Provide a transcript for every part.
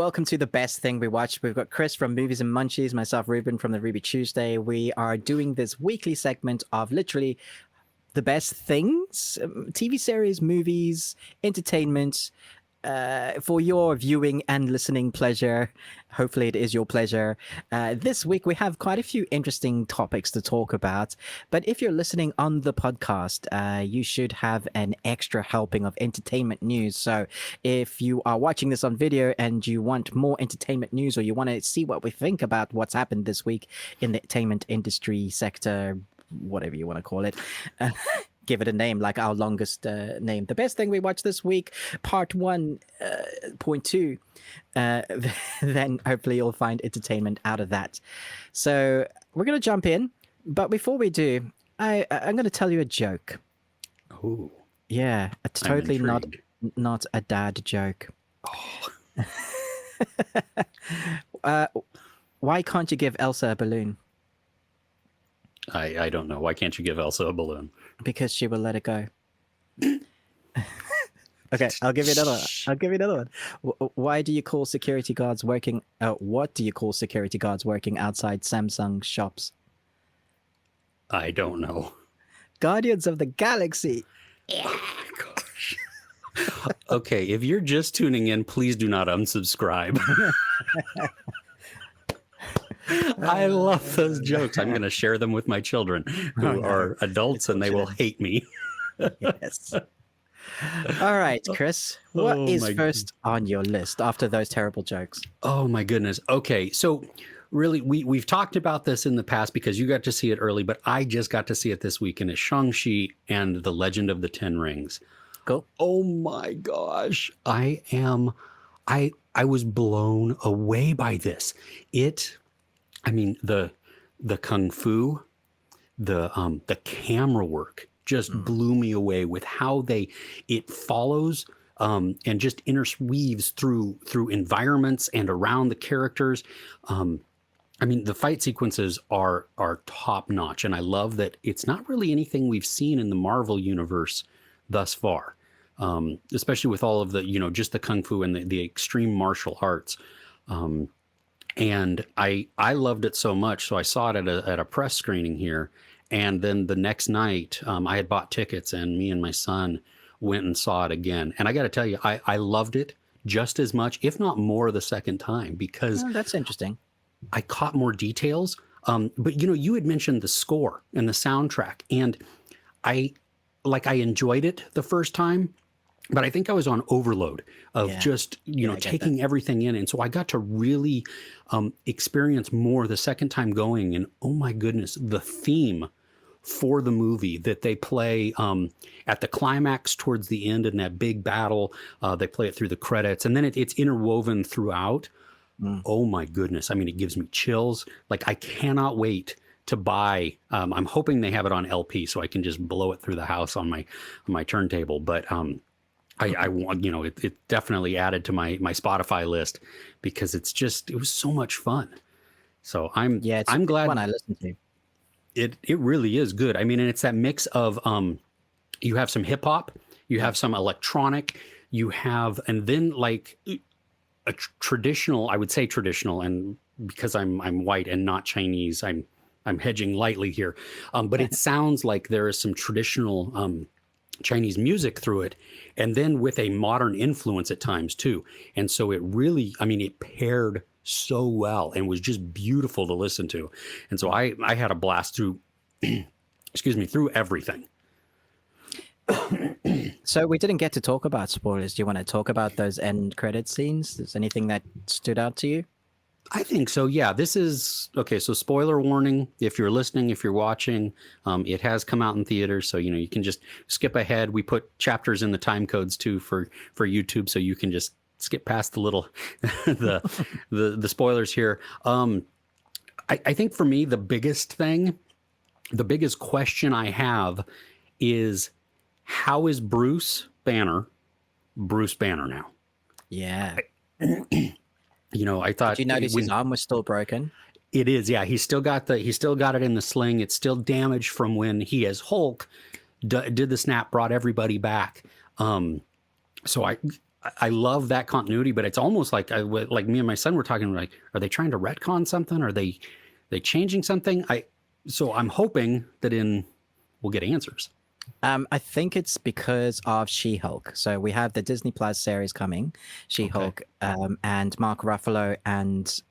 welcome to the best thing we watched. We've got Chris from Movies and Munchies, myself, Ruben from the Ruby Tuesday. We are doing this weekly segment of literally the best things, TV series, movies, entertainment, for your viewing and listening pleasure. Hopefully it is your pleasure. This week we have quite a few interesting topics to talk about, but if you're listening on the podcast, you should have an extra helping of entertainment news. So if you are watching this on video and you want more entertainment news, or you want to see what we think about what's happened this week in the entertainment industry sector, whatever you want to call it, give it a name, like our longest name. The best thing we watched this week, part 1.2. Then hopefully you'll find entertainment out of that. So we're going to jump in. But before we do, I'm going to tell you a joke. Oh. Yeah, it's totally not a dad joke. Oh. Why can't you give Elsa a balloon? I don't know. Why can't you give Elsa a balloon? Because she will let it go. Okay, I'll give you another one. Why do you call security guards working? What do you call security guards working outside Samsung shops? I don't know. Guardians of the Galaxy. Yeah. Gosh. Okay, if you're just tuning in, please do not unsubscribe. I love those jokes. I'm going to share them with my children who are adults, and they will hate me. Yes. All right, Chris, what is first on your list after those terrible jokes? Oh, my goodness. Okay, so really, we've talked about this in the past because you got to see it early, but I just got to see it this week, and it's Shang-Chi and the Legend of the Ten Rings. Cool. Oh, my gosh. I was blown away by this. I mean, the kung fu, the camera work just blew me away with how it follows and just interweaves through environments and around the characters. I mean, the fight sequences are top notch, and I love that it's not really anything we've seen in the Marvel universe thus far, especially with all of the just the kung fu and the extreme martial arts. And I loved it so much. So I saw it at a press screening here. And then the next night, I had bought tickets, and me and my son went and saw it again. And I got to tell you, I loved it just as much, if not more, the second time, because that's interesting. I caught more details. But you had mentioned the score and the soundtrack, and I enjoyed it the first time. But I think I was on overload of just, taking everything in. And so I got to really experience more the second time going. And oh my goodness, the theme for the movie that they play at the climax towards the end in that big battle, they play it through the credits, and then it's interwoven throughout. Oh my goodness. I mean, it gives me chills. Like, I cannot wait to buy. I'm hoping they have it on LP so I can just blow it through the house on my turntable. But I want, it definitely added to my Spotify list because it was so much fun. So I'm glad one I listened to. It really is good. I mean, and it's that mix of you have some hip hop, you have some electronic, and then like a traditional, I would say traditional, and because I'm white and not Chinese, I'm hedging lightly here. But it sounds like there is some traditional Chinese music through it, and then with a modern influence at times too. And so it really, it paired so well and was just beautiful to listen to. And so I had a blast through, through everything. So we didn't get to talk about spoilers. Do you want to talk about those end credit scenes? Is anything that stood out to you? I think so. Yeah, this is okay. So spoiler warning, if you're listening, if you're watching, it has come out in theaters. So, you can just skip ahead. We put chapters in the time codes too for YouTube. So you can just skip past the little, the spoilers here. I think for me, the biggest question I have is, how is Bruce Banner now? Yeah. I thought. Did you notice his arm was still broken? It is, yeah. He's still got it in the sling. It's still damaged from when he, as Hulk, did the snap, brought everybody back. So I love that continuity, but it's almost like like me and my son were talking, like, are they trying to retcon something? Are they changing something? So I'm hoping that we'll get answers. I think it's because of She-Hulk. So we have the Disney Plus series coming, She-Hulk, and Mark Ruffalo and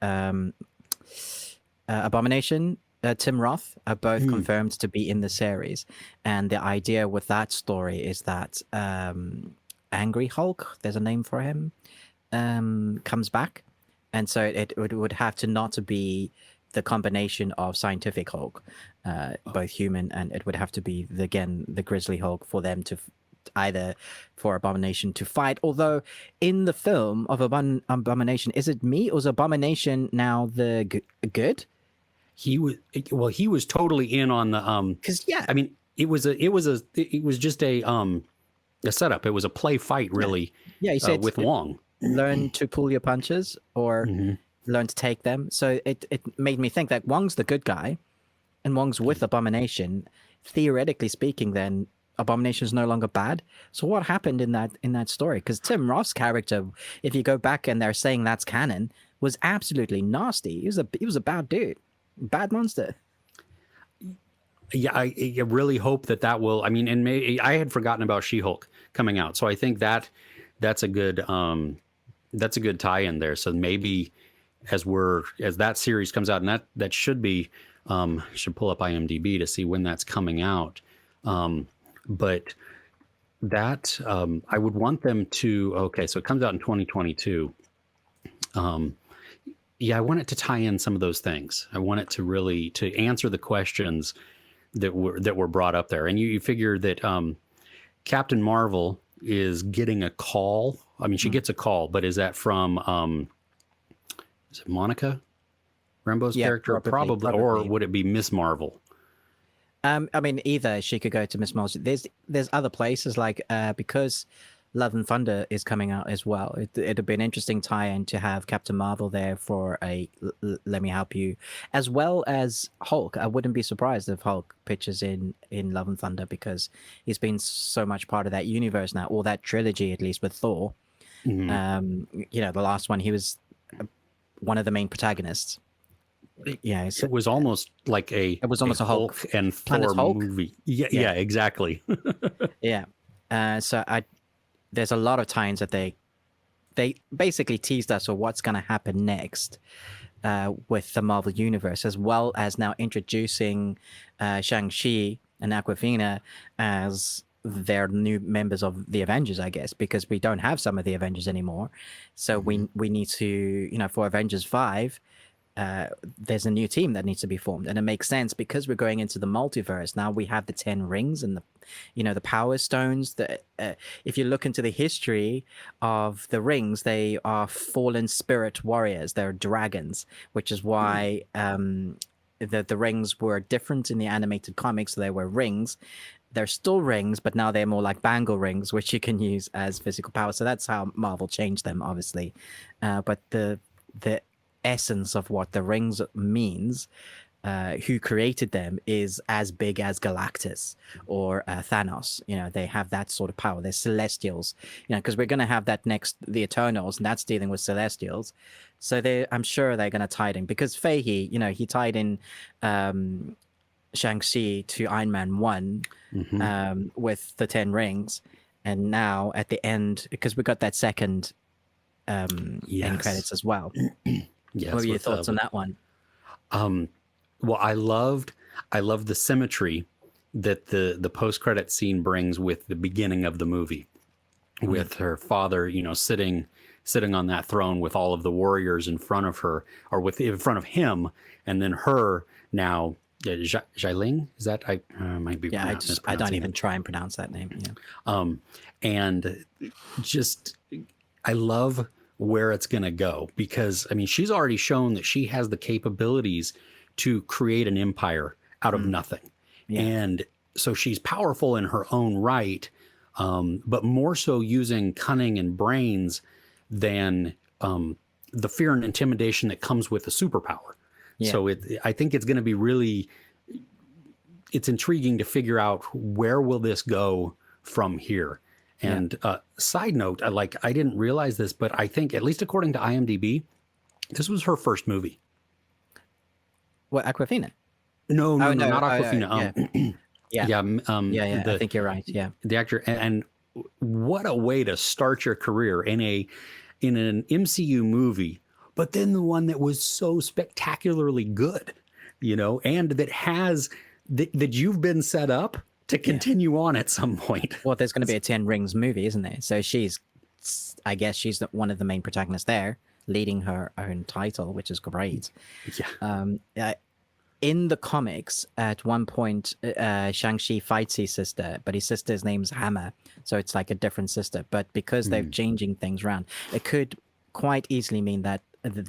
Abomination, Tim Roth are both confirmed to be in the series. And the idea with that story is that Angry Hulk, there's a name for him, comes back. And so it would have to not to be the combination of scientific Hulk, both human, and it would have to be, the Grizzly Hulk for them to either for Abomination to fight. Although in the film of Abomination, is it me or is Abomination now the good? He was totally in on the Because I mean, it was just a setup. It was a play fight, really. Yeah, you said with Wong. Learn to pull your punches or learn to take them. So it made me think that Wong's the good guy and Wong's with Abomination. Theoretically speaking, then Abomination is no longer bad. So what happened in that story? Because Tim Roth's character, if you go back and they're saying that's canon, was absolutely nasty. He was a bad dude, bad monster. Yeah, I really hope that will. I mean, and I had forgotten about She-Hulk coming out, so I think that's a good tie-in there. So maybe as that series comes out, and that should be should pull up IMDb to see when that's coming out. But that I would want them to. Okay, so it comes out in 2022. Yeah, I want it to tie in some of those things. I want it to really to answer the questions that were brought up there. And you figure that Captain Marvel is getting a call. I mean, she gets a call, but is that from is it Monica Rambeau's character? Probably, or would it be Miss Marvel? I mean, either she could go to Miss Marvel. There's other places like because Love and Thunder is coming out as well. It'd be an interesting tie-in to have Captain Marvel there for a Let Me Help You, as well as Hulk. I wouldn't be surprised if Hulk pitches in Love and Thunder because he's been so much part of that universe now, or that trilogy at least with Thor. The last one he was one of the main protagonists. Yeah, it was almost like a Hulk and Thor movie. Yeah, exactly. Yeah, so there's a lot of times that they basically teased us on what's going to happen next with the Marvel Universe, as well as now introducing Shang-Chi and Awkwafina as their new members of the Avengers, I guess, because we don't have some of the Avengers anymore. So we need to, for Avengers 5, there's a new team that needs to be formed, and it makes sense because we're going into the multiverse now. We have the 10 rings and the power stones. That if you look into the history of the rings, they are fallen spirit warriors. They're dragons, which is why the rings were different in the animated comics. So they were rings. They're still rings, but now they're more like bangle rings, which you can use as physical power. So that's how Marvel changed them, obviously. But the essence of what the rings means, who created them, is as big as Galactus or Thanos. They have that sort of power. They're celestials, because we're going to have that next, the Eternals, and that's dealing with celestials. So I'm sure they're going to tie it in, because Fahey, he tied in Shang-Chi to Iron Man 1 with the 10 rings. And now at the end, because we got that second end credits as well. Yes, what were your thoughts on that one? Well, I loved the symmetry that the post-credit scene brings with the beginning of the movie, with her father, sitting on that throne with all of the warriors in front of her, or in front of him, and then her now. Xialing, is that I might be? Yeah, I don't even try and pronounce that name. Yeah. And just I love where it's going to go, because I mean, she's already shown that she has the capabilities to create an empire out of nothing. Yeah. And so she's powerful in her own right, but more so using cunning and brains than the fear and intimidation that comes with a superpower. Yeah. So I think it's going to be it's intriguing to figure out where will this go from here. And side note, I didn't realize this, but I think, at least according to IMDb, this was her first movie. What, Aquafina? No, Oh, not Aquafina. yeah. Yeah. I The think you're right. Yeah. the actor, and what a way to start your career in an MCU movie, but then the one that was so spectacularly good, and that you've been set up to continue on at some point. Well, there's going to be a 10 Rings movie, isn't there? So I guess she's one of the main protagonists there, leading her own title, which is great. Yeah. In the comics, at one point, Shang-Chi fights his sister, but his sister's name's Hammer, so it's like a different sister. But because they're changing things around, it could quite easily mean that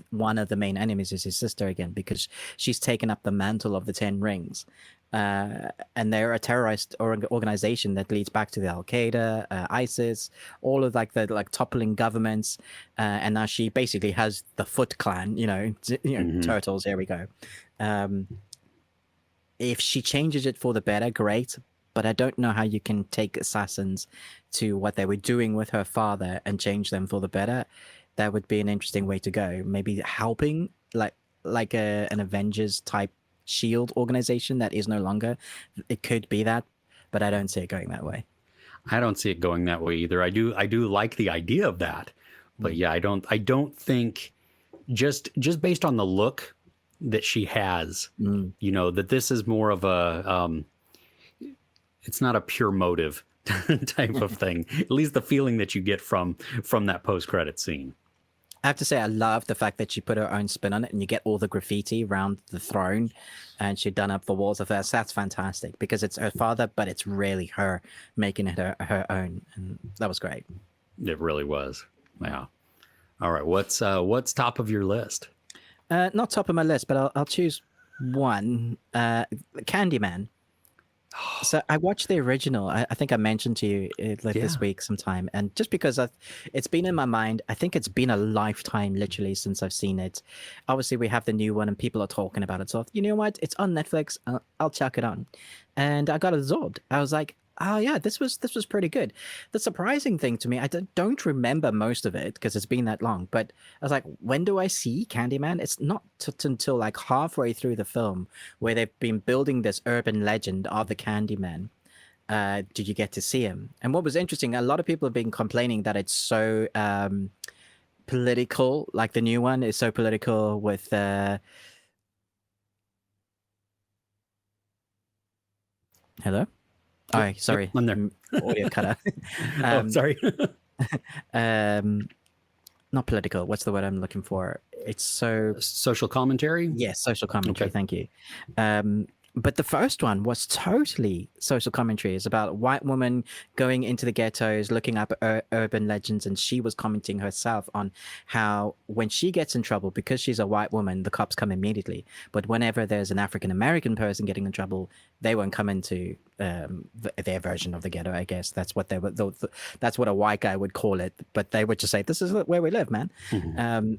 one of the main enemies is his sister again, because she's taken up the mantle of the 10 Rings. And they're a terrorist organization that leads back to the Al-Qaeda, ISIS, all of the toppling governments, and now she basically has the Foot Clan, turtles. Here we go. If she changes it for the better, great. But I don't know how you can take assassins to what they were doing with her father and change them for the better. That would be an interesting way to go. Maybe helping like an Avengers type shield organization that is no longer. It could be that, but I don't see it going that way. I don't see it going that way either. I do like the idea of that, but yeah, I don't think just based on the look that she has, that this is more of a it's not a pure motive type of thing. At least the feeling that you get from that post-credit scene. I have to say, I love the fact that she put her own spin on it, and you get all the graffiti around the throne, and she'd done up the walls of this. That's fantastic, because it's her father, but it's really her making it her own, and that was great. It really was. Yeah. All right. What's top of your list? Not top of my list, but I'll choose one. Candyman. So I watched the original. I think I mentioned to you this week sometime, and just because it's been in my mind, I think it's been a lifetime literally since I've seen it. Obviously, we have the new one, and people are talking about it. So you know what? It's on Netflix. I'll chuck it on, and I got absorbed. I was like, oh yeah, this was pretty good. The surprising thing to me, I don't remember most of it because it's been that long, but I was like, when do I see Candyman? It's not until like halfway through the film, where they've been building this urban legend of the Candyman. Did you get to see him? And what was interesting, a lot of people have been complaining that it's so political, like the new one is so political with hello? Oh, sorry. Yep, I'm there. Audio cut out. Sorry. Not political. What's the word I'm looking for? It's so... Social commentary? Yes, social commentary. Okay. Thank you. But the first one was totally social commentary. It's about a white woman going into the ghettos, looking up urban legends, and she was commenting herself on how when she gets in trouble, because she's a white woman, the cops come immediately. But whenever there's an African-American person getting in trouble, they won't come into their version of the ghetto, I guess. That's what that's what a white guy would call it. But they would just say, this is where we live, man. Mm-hmm.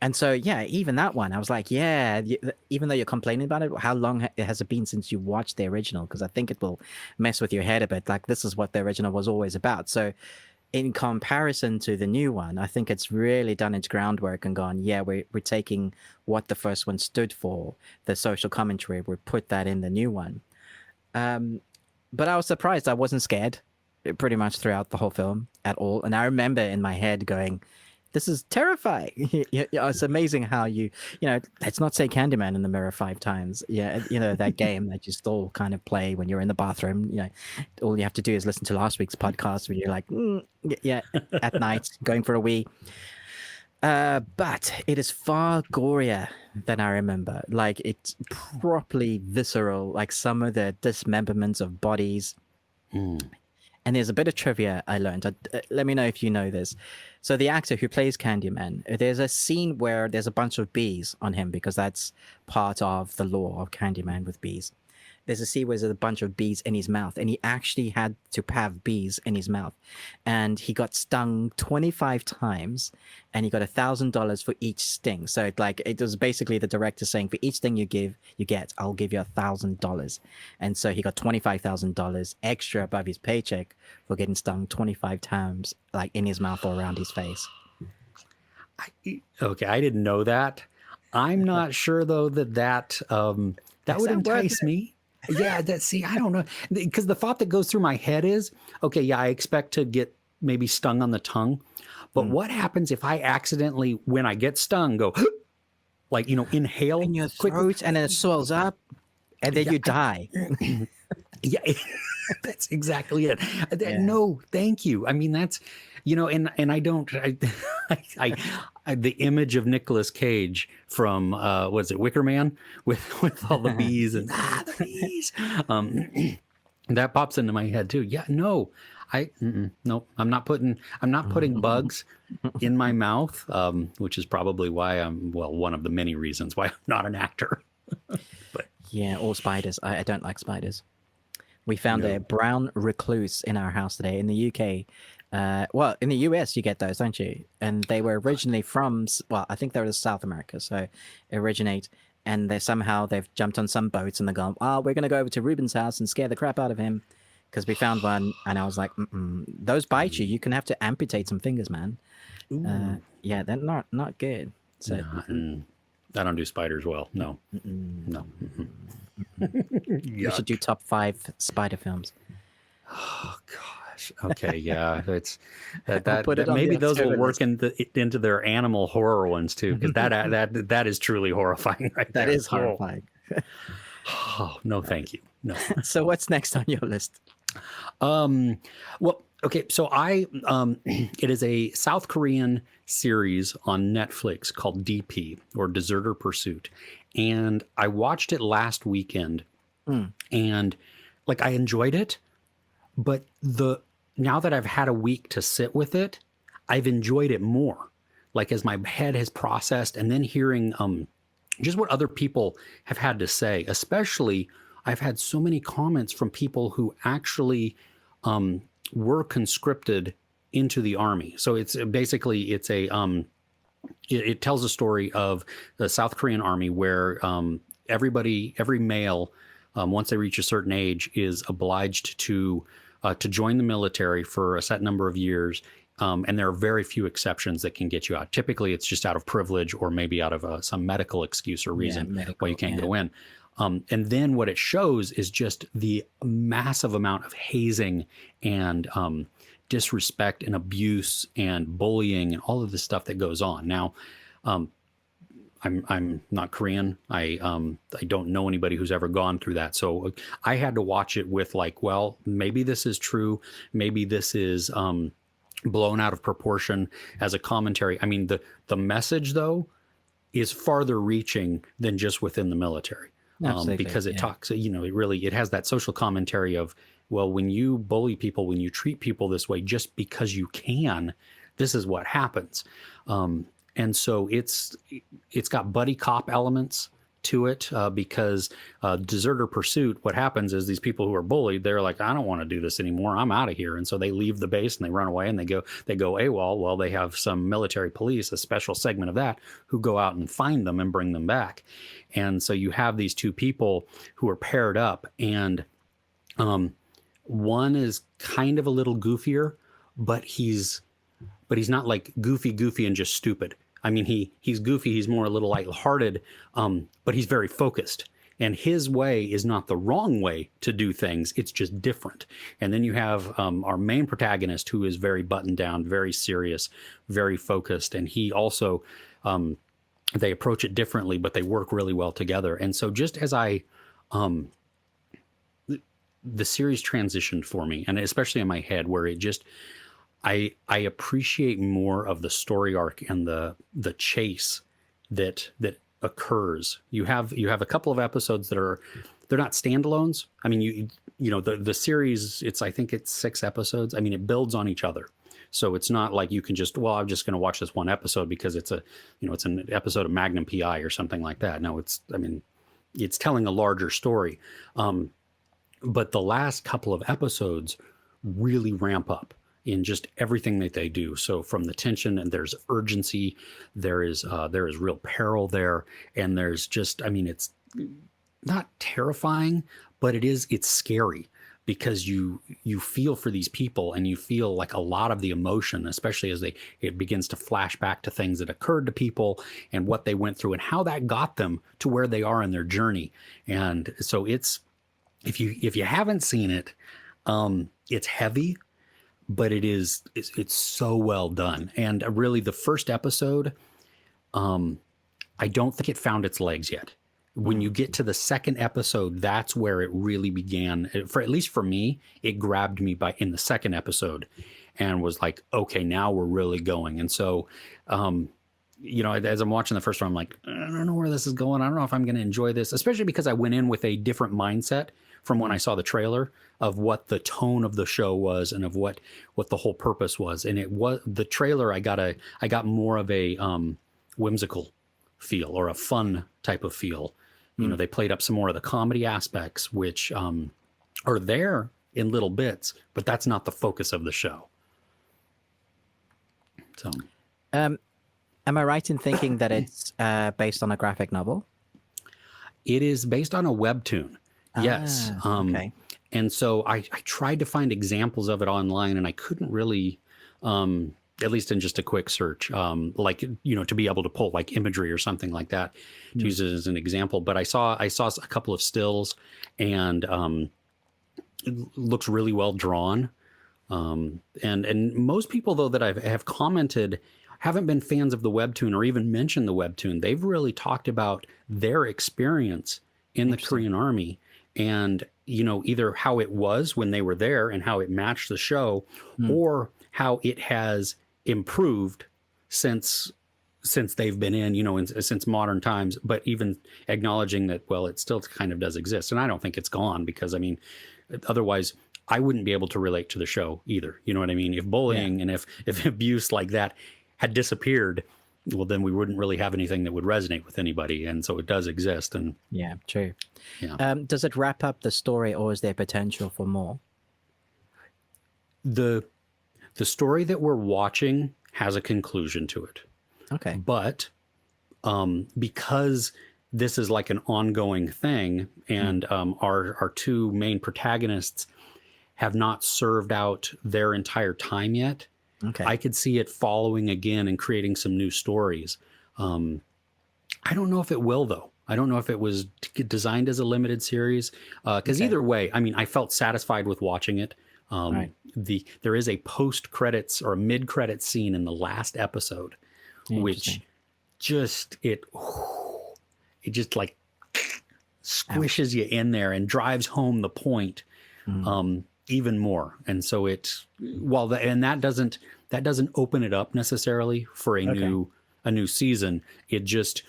And so, yeah, even that one, I was like, yeah, even though you're complaining about it, how long has it been since you watched the original? Because I think it will mess with your head a bit. Like, this is what the original was always about. So in comparison to the new one, I think it's really done its groundwork and gone, yeah, we're taking what the first one stood for, the social commentary, we put that in the new one. But I was surprised. I wasn't scared pretty much throughout the whole film at all. And I remember in my head going, this is terrifying. It's amazing how let's not say Candyman in the mirror 5 times. Yeah, that game that you still kind of play when you're in the bathroom. All you have to do is listen to last week's podcast when you're like, at night, going for a wee. But it is far gorier than I remember. Like, it's properly visceral, like some of the dismemberments of bodies. And there's a bit of trivia I learned. Let me know if you know this. So the actor who plays Candyman, there's a scene where there's a bunch of bees on him because that's part of the lore of Candyman with bees. there's a scene where there's a bunch of bees in his mouth, and he actually had to have bees in his mouth, and he got stung 25 times, and he got $1,000 for each sting. So it was basically the director saying, for each sting you get, I'll give you $1,000, and so he got $25,000 extra above his paycheck for getting stung 25 times, like in his mouth or around his face. Okay, I didn't know that. I'm not sure though that would entice me. Yeah, I don't know, because the thought that goes through my head is, okay, yeah, I expect to get maybe stung on the tongue, but what happens if I accidentally, when I get stung, go like, inhale in your quickly, throat, and then it swells up, and then you die. Yeah, that's exactly it. Yeah. No, thank you. I mean, that's, and I don't, the image of Nicolas Cage from, was it Wicker Man with all the bees and the bees, that pops into my head too. Yeah, no, no, I'm not putting bugs in my mouth, which is probably why one of the many reasons why I'm not an actor. But yeah, or spiders. I don't like spiders. We found a brown recluse in our house today in the UK. Well, in the US, you get those, don't you? And they were originally from, I think they were South America, so originate. And they've jumped on some boats and they're gone, we're going to go over to Ruben's house and scare the crap out of him because we found one. And I was like, those bite you. You can have to amputate some fingers, man. Yeah, they're not good. So I don't do spiders well. No. No. You should do top 5 spider films. Oh gosh. Okay. Yeah. It's that it on maybe the those will October work into their animal horror ones too, because that is truly horrifying. Right. That there. is horrifying. Oh no, thank you. No. So what's next on your list? Well, okay. So it is a South Korean series on Netflix called DP, or Deserter Pursuit. And I watched it last weekend and I enjoyed it, but now that I've had a week to sit with it, I've enjoyed it more. As my head has processed, and then hearing just what other people have had to say, especially I've had so many comments from people who actually were conscripted into the army. So it's basically, it tells a story of the South Korean army where every male, once they reach a certain age, is obliged to join the military for a set number of years. And there are very few exceptions that can get you out. Typically, it's just out of privilege or maybe out of some medical excuse or reason why you can't go in. And then what it shows is just the massive amount of hazing and disrespect and abuse and bullying and all of the stuff that goes on. Now, I'm not Korean. I don't know anybody who's ever gone through that. So I had to watch it with maybe this is true. Maybe this is blown out of proportion as a commentary. I mean, the message though is farther reaching than just within the military. Because it talks, it has that social commentary of, well, when you bully people, when you treat people this way, just because you can, this is what happens. And so it's got buddy cop elements to it, because Deserter Pursuit, what happens is these people who are bullied, they're like, I don't want to do this anymore. I'm out of here. And so they leave the base and they run away and they go AWOL. Well, they have some military police, a special segment of that, who go out and find them and bring them back. And so you have these two people who are paired up, and one is kind of a little goofier, but he's not like goofy and just stupid. I mean, he's goofy. He's more a little lighthearted, but he's very focused. And his way is not the wrong way to do things. It's just different. And then you have our main protagonist, who is very buttoned down, very serious, very focused. And he also, they approach it differently, but they work really well together. And so just as the series transitioned for me, and especially in my head, where it just, I appreciate more of the story arc and the chase that occurs. You have a couple of episodes that they're not standalones. I mean, the series, I think it's 6 episodes. I mean, it builds on each other. So it's not like you can just, I'm just going to watch this one episode because it's an episode of Magnum PI or something like that. No, it's telling a larger story. but the last couple of episodes really ramp up in just everything that they do. So from the tension, and there's urgency, there is real peril there, and there's just, I mean, it's not terrifying, but it's scary because you feel for these people, and you feel like a lot of the emotion, especially as it begins to flash back to things that occurred to people and what they went through and how that got them to where they are in their journey. And so it's, if you haven't seen it, it's heavy, but it's so well done. And really, the first episode, I don't think it found its legs yet. When you get to the second episode, that's where it really began. For at least for me, it grabbed me in the second episode, and was like, okay, now we're really going. And so, as I'm watching the first one, I'm like, I don't know where this is going. I don't know if I'm going to enjoy this, especially because I went in with a different mindset from when I saw the trailer of what the tone of the show was and of what the whole purpose was. And it was the trailer. I got more of a whimsical feel, or a fun type of feel. They played up some more of the comedy aspects, which are there in little bits, but that's not the focus of the show. So, am I right in thinking that it's based on a graphic novel? It is based on a webtoon. Yes. Okay. And so I tried to find examples of it online, and I couldn't really, at least in just a quick search, to be able to pull like imagery or something like that to use it as an example. But I saw a couple of stills, and it looks really well drawn. And most people, though, that have commented haven't been fans of the webtoon or even mentioned the webtoon. They've really talked about their experience in the Korean Army, and either how it was when they were there and how it matched the show, or how it has improved since they've been in, since modern times, but even acknowledging that, well, it still kind of does exist. And I don't think it's gone, because I mean, otherwise I wouldn't be able to relate to the show either. You know what I mean? If bullying and if abuse like that had disappeared, well, then we wouldn't really have anything that would resonate with anybody. And so it does exist. And yeah, true. Yeah. Does it wrap up the story, or is there potential for more? The story that we're watching has a conclusion to it. Okay. But because this is like an ongoing thing, and our two main protagonists have not served out their entire time yet, okay, I could see it following again and creating some new stories. I don't know if it will, though. I don't know if it was designed as a limited series, because either way, I mean, I felt satisfied with watching it. Right. There is a post credits or a mid credits scene in the last episode, which just it just like squishes you in there and drives home the point even more. And so that doesn't open it up necessarily for a new season. It just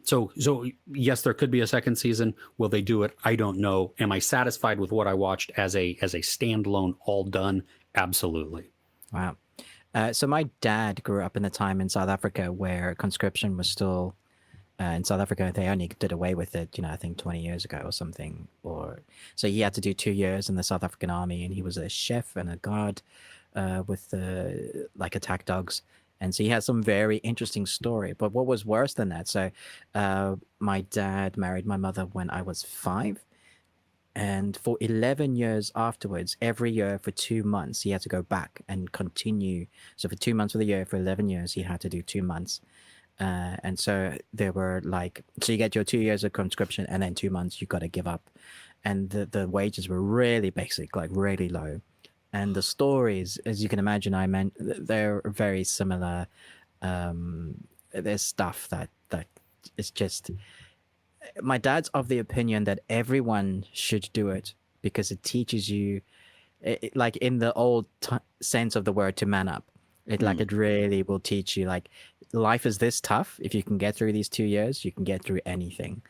So yes, there could be a second season. Will they do it? I don't know. Am I satisfied with what I watched as a standalone, all done? Absolutely. Wow. So my dad grew up in the time in South Africa where conscription was still in South Africa. They only did away with it, I think 20 years ago or something. So he had to do 2 years in the South African army, and he was a chef and a guard with the attack dogs. And so he had some very interesting story. But what was worse than that? So my dad married my mother when I was 5. And for 11 years afterwards, every year for 2 months, he had to go back and continue. So for 2 months of the year, for 11 years, he had to do 2 months. And so there were so you get your 2 years of conscription, and then 2 months you got to give up. And the wages were really basic, really low. And the stories, as you can imagine, they're very similar. There's stuff that is just... My dad's of the opinion that everyone should do it because it teaches you, in the old sense of the word, to man up. It really will teach you, life is this tough. If you can get through these 2 years, you can get through anything.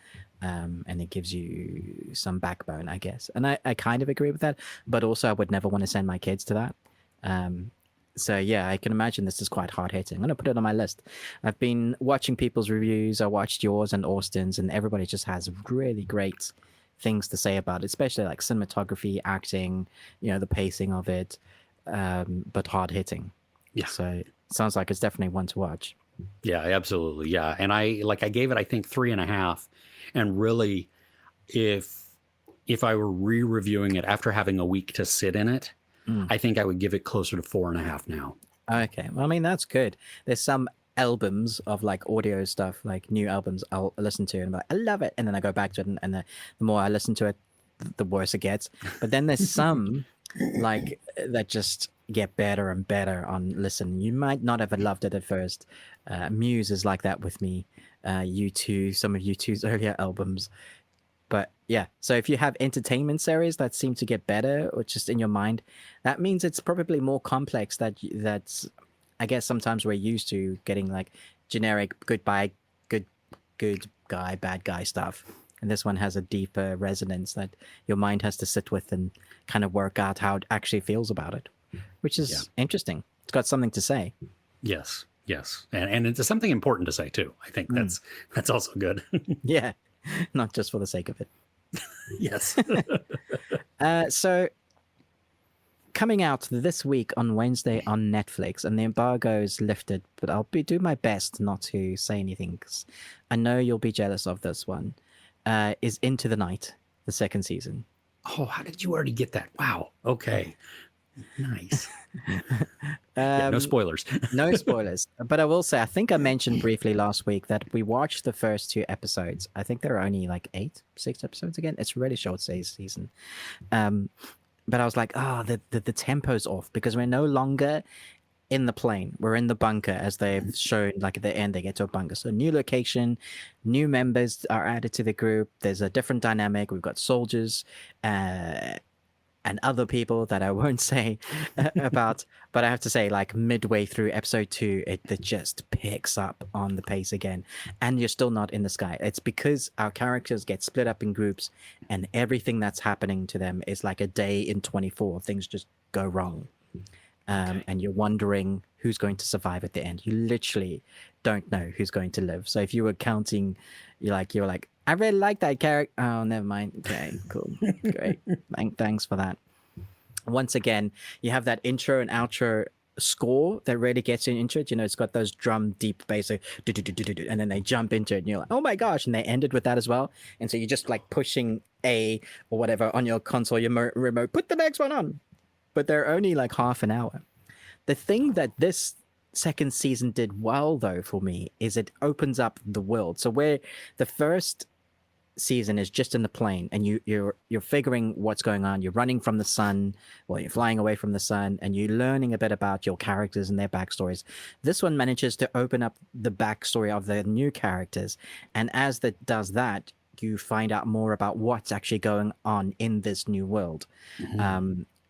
And it gives you some backbone, I guess. And I kind of agree with that, but also I would never want to send my kids to that. So yeah, I can imagine this is quite hard hitting. I'm going to put it on my list. I've been watching people's reviews. I watched yours and Austin's, and everybody just has really great things to say about it, especially like cinematography, acting, the pacing of it, but hard hitting. Yeah. So it sounds like it's definitely one to watch. Yeah, absolutely. Yeah. And I gave it, I think 3.5. And really, if I were re-reviewing it after having a week to sit in it, I think I would give it closer to 4.5 now. Okay. Well, I mean, that's good. There's some albums of like audio stuff, like new albums I'll listen to and I'm like, I love it. And then I go back to it and the more I listen to it, the worse it gets. But then there's some like that just get better and better on listen. You might not have loved it at first. Muse is like that with me. U2, some of U2's earlier albums. But yeah, so if you have entertainment series that seem to get better or just in your mind, that means it's probably more complex that's I guess sometimes we're used to getting like generic good guy, bad guy stuff. And this one has a deeper resonance that your mind has to sit with and kind of work out how it actually feels about it, which is interesting. It's got something to say. Yes. And it's something important to say too. I think that's also good. Yeah. Not just for the sake of it. Yes. So coming out this week on Wednesday on Netflix, and the embargo is lifted, but I'll do my best not to say anything because I know you'll be jealous of this one. Is Into the Night, the second season. Oh, how did you already get that? Wow. Okay. Nice. Yeah, no spoilers. No spoilers. But I will say, I think I mentioned briefly last week that we watched the first 2 episodes. I think there are only like 6 episodes again. It's a really short season. But I was like, the tempo's off because we're no longer in the plane. We're in the bunker as they've shown, like at the end, they get to a bunker. So new location, new members are added to the group. There's a different dynamic. We've got soldiers, and other people that I won't say about, but I have to say, like midway through episode 2, it just picks up on the pace again, and you're still not in the sky. It's because our characters get split up in groups, and everything that's happening to them is like a day in 24. Things just go wrong, and you're wondering who's going to survive at the end. You literally don't know who's going to live. So if you were counting, you're like, I really like that character. Oh, never mind. Okay, cool. Great. Thanks for that. Once again, you have that intro and outro score that really gets you into it. It's got those drum deep bass, like, and then they jump into it and you're like, oh my gosh. And they ended with that as well. And so you're just like pushing A or whatever on your console, your remote, put the next one on. But they're only like half an hour. The thing that this second season did well, though, for me, is it opens up the world. So where the first season is just in the plane and you're figuring what's going on, you're running from the sun, well, you're flying away from the sun, and you're learning a bit about your characters and their backstories. This one manages to open up the backstory of the new characters, and as that does that, you find out more about what's actually going on in this new world.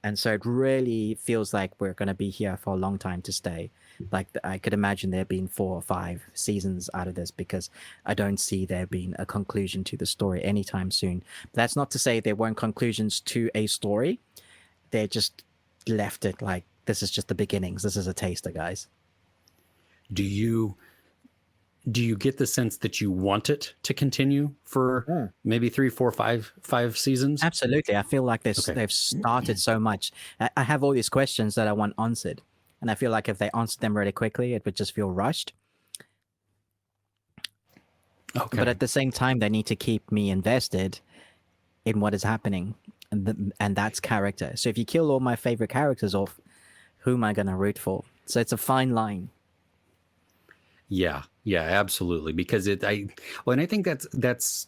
And so it really feels like we're going to be here for a long time to stay. Like I could imagine there being 4 or 5 seasons out of this, because I don't see there being a conclusion to the story anytime soon. But that's not to say there weren't conclusions to a story. They just left it like, this is just the beginnings. This is a taster, guys. Do you get the sense that you want it to continue for maybe 3, 4, 5 seasons? Absolutely. I feel like they've started so much. I have all these questions that I want answered. And I feel like if they answered them really quickly, it would just feel rushed. Okay. But at the same time, they need to keep me invested in what is happening. And that's character. So if you kill all my favorite characters off, who am I going to root for? So it's a fine line. Yeah, absolutely. Because and I think that's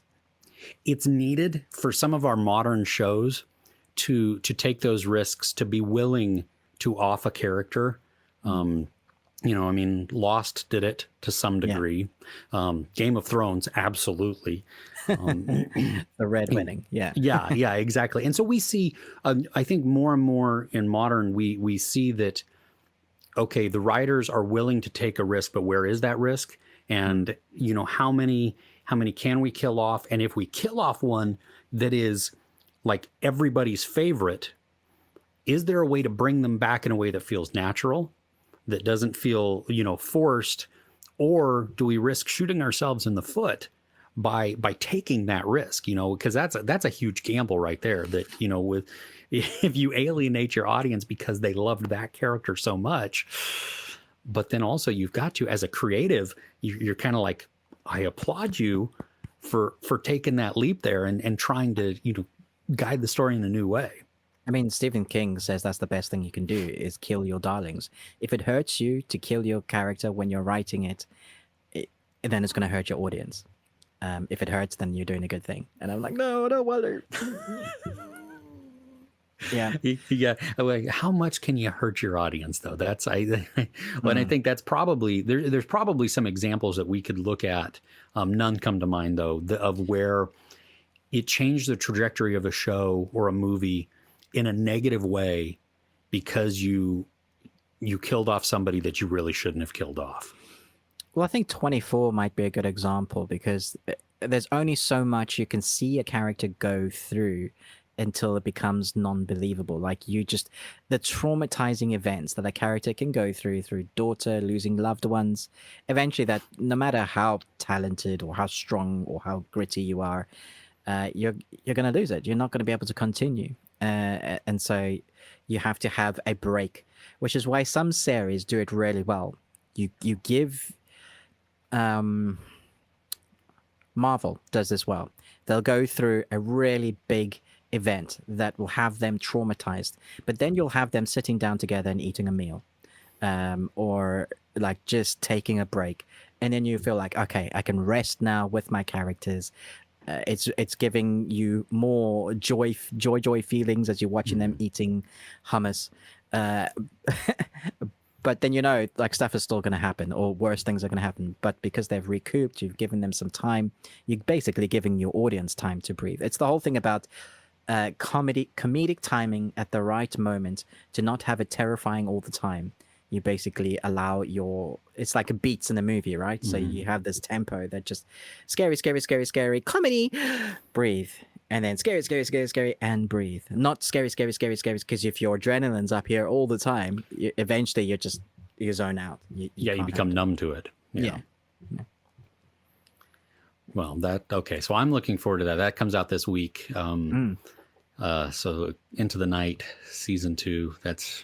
it's needed for some of our modern shows to take those risks, to be willing to off a character. I mean, Lost did it to some degree. Game of Thrones, absolutely. The red winning. Yeah, exactly. And so we see, I think more and more in modern, we see that, okay, the writers are willing to take a risk, but where is that risk? And, how many can we kill off? And if we kill off one that is like everybody's favorite, is there a way to bring them back in a way that feels natural, that doesn't feel, forced? Or do we risk shooting ourselves in the foot by taking that risk, because that's a huge gamble right there. That with if you alienate your audience because they loved that character so much, but then also you've got to, as a creative, you're kind of like, I applaud you for taking that leap there and trying to guide the story in a new way. I mean, Stephen King says that's the best thing you can do is kill your darlings. If it hurts you to kill your character when you're writing it, then it's going to hurt your audience. If it hurts, then you're doing a good thing. And I'm like, no, I don't want to. Yeah. Yeah. Like, how much can you hurt your audience, though? That's I think that's probably there's probably some examples that we could look at. None come to mind, though, of where it changed the trajectory of a show or a movie in a negative way because you killed off somebody that you really shouldn't have killed off. Well, I think 24 might be a good example because there's only so much you can see a character go through until it becomes non-believable. Like the traumatizing events that a character can go through daughter losing loved ones, eventually that no matter how talented or how strong or how gritty you are, you're going to lose it. You're not going to be able to continue. And so you have to have a break, which is why some series do it really well. You give Marvel does this well. They'll go through a really big event that will have them traumatized, but then you'll have them sitting down together and eating a meal, or like just taking a break, and then you feel like, okay, I can rest now with my characters. It's giving you more joy feelings as you're watching them eating hummus. But then like stuff is still going to happen, or worse things are going to happen. But because they've recouped, you've given them some time. You're basically giving your audience time to breathe. It's the whole thing about comedic timing at the right moment to not have it terrifying all the time. You basically allow it's like a beats in a movie, right? Mm-hmm. So you have this tempo that just scary, comedy, breathe. And then scary, and breathe. Not scary, because if your adrenaline's up here all the time, eventually you zone out. You become numb to it. Yeah. Well, okay. So I'm looking forward to that. That comes out this week. So Into the Night, season 2. That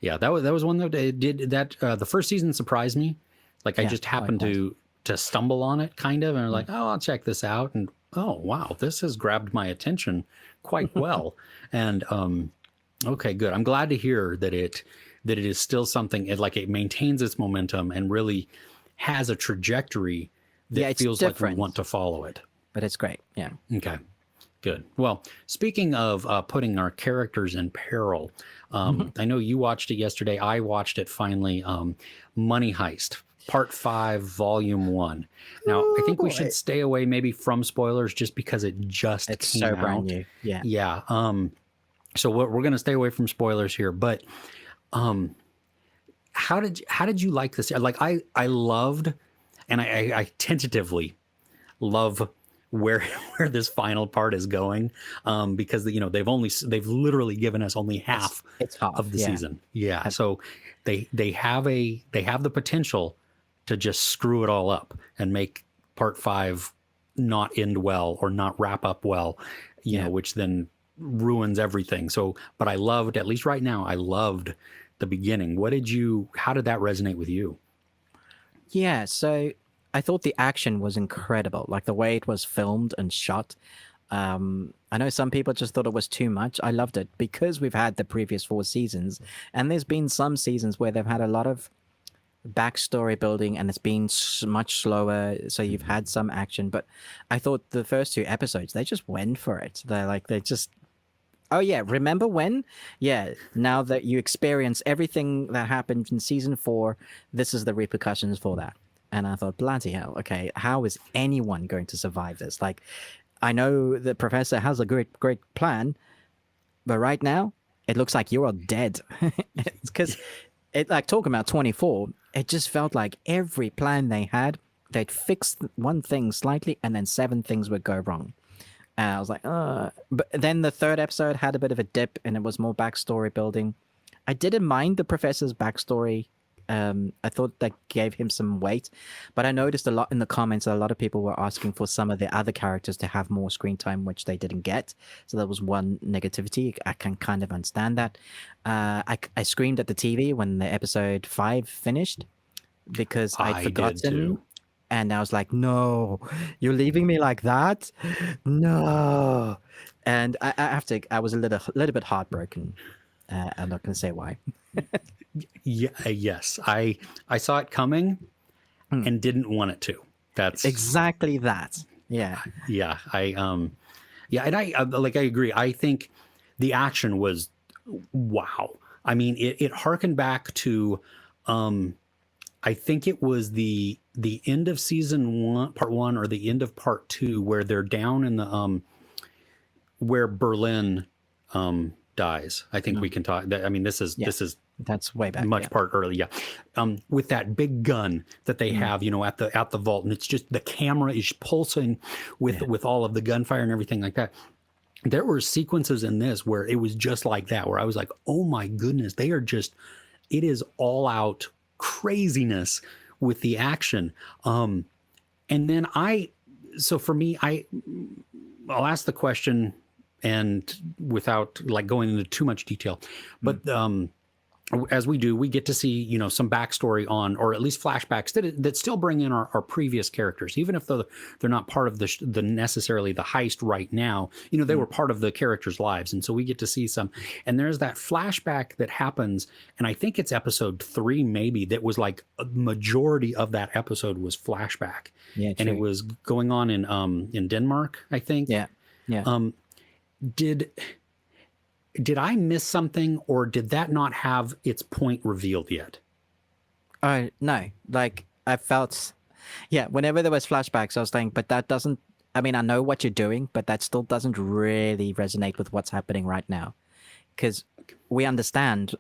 was one that did that. The first season surprised me. Like I just happened to stumble on it kind of. And I'm like, oh, I'll check this out. And oh, wow, this has grabbed my attention quite well. And okay, good. I'm glad to hear that it is still something it maintains its momentum and really has a trajectory that feels different. Like we want to follow it. But it's great. Yeah. Okay, good. Well, speaking of putting our characters in peril, I know you watched it yesterday. I watched it finally. Money Heist. Part 5, Volume 1. Now, I think we should stay away maybe from spoilers just because it just it's came so out. Brand new. Yeah. Yeah. So we're going to stay away from spoilers here. But how did you like this? Like I loved, and I tentatively love where this final part is going, because they've literally given us only half of the season. Yeah. So they have the potential to just screw it all up and make part 5 not end well or not wrap up well, which then ruins everything. So, but I loved, at least right now, I loved the beginning. How did that resonate with you? Yeah. So I thought the action was incredible. Like the way it was filmed and shot. I know some people just thought it was too much. I loved it because we've had the previous 4 seasons, and there's been some seasons where they've had a lot of backstory building and it's been much slower, so you've had some action. But I thought the first 2 episodes, they just went for it. They just, oh yeah, remember when? Yeah, now that you experience everything that happened in season 4, this is the repercussions for that. And I thought, bloody hell, okay, how is anyone going to survive this? Like, I know the professor has a great plan, but right now it looks like you're all dead. Because talking about 24, it just felt like every plan they had, they'd fix one thing slightly and then 7 things would go wrong. And I was like, but then the 3rd episode had a bit of a dip and it was more backstory building. I didn't mind the professor's backstory I thought that gave him some weight, but I noticed a lot in the comments that a lot of people were asking for some of the other characters to have more screen time, which they didn't get. So that was one negativity. I can kind of understand that. I screamed at the TV when the episode 5 finished because I'd I did forgotten. too. And I was like, no, you're leaving me like that? No. And I was a little bit heartbroken. I'm not going to say why. Yeah, yes. I saw it coming and didn't want it to. That's Exactly that. Yeah. yeah. Yeah, and I agree. I think the action was wow. I mean, it harkened back to I think it was the end of season 1, part 1, or the end of part 2, where they're down in the where Berlin dies. I think we can talk. I mean, this is That's way back. much part early. Yeah, with that big gun that they have, at the vault, and it's just the camera is pulsing with all of the gunfire and everything like that. There were sequences in this where it was just like that, where I was like, oh my goodness, they are just, it is all out craziness with the action. And then so for me, I'll ask the question, and without like going into too much detail, but as we do, we get to see, some backstory on, or at least flashbacks that still bring in our previous characters, even if they're not part of the necessarily the heist right now. They were part of the characters' lives, and so we get to see some. And there's that flashback that happens, and I think it's episode 3, maybe, that was like a majority of that episode was flashback, and it was going on in Denmark, I think. Yeah. Did I miss something, or did that not have its point revealed yet? No. Like, I felt, whenever there was flashbacks, I was thinking, but that doesn't, I mean, I know what you're doing, but that still doesn't really resonate with what's happening right now. Because we understand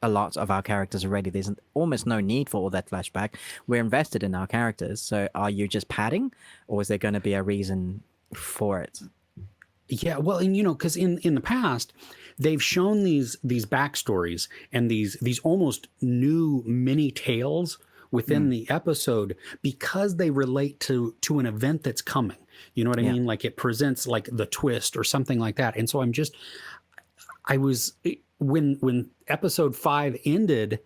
a lot of our characters already. There's almost no need for all that flashback. We're invested in our characters. So are you just padding, or is there going to be a reason for it? Yeah, well, and because in the past, they've shown these backstories and these almost new mini tales within the episode, because they relate to an event that's coming. You know what I mean? Like, it presents like the twist or something like that. And so when episode 5 ended,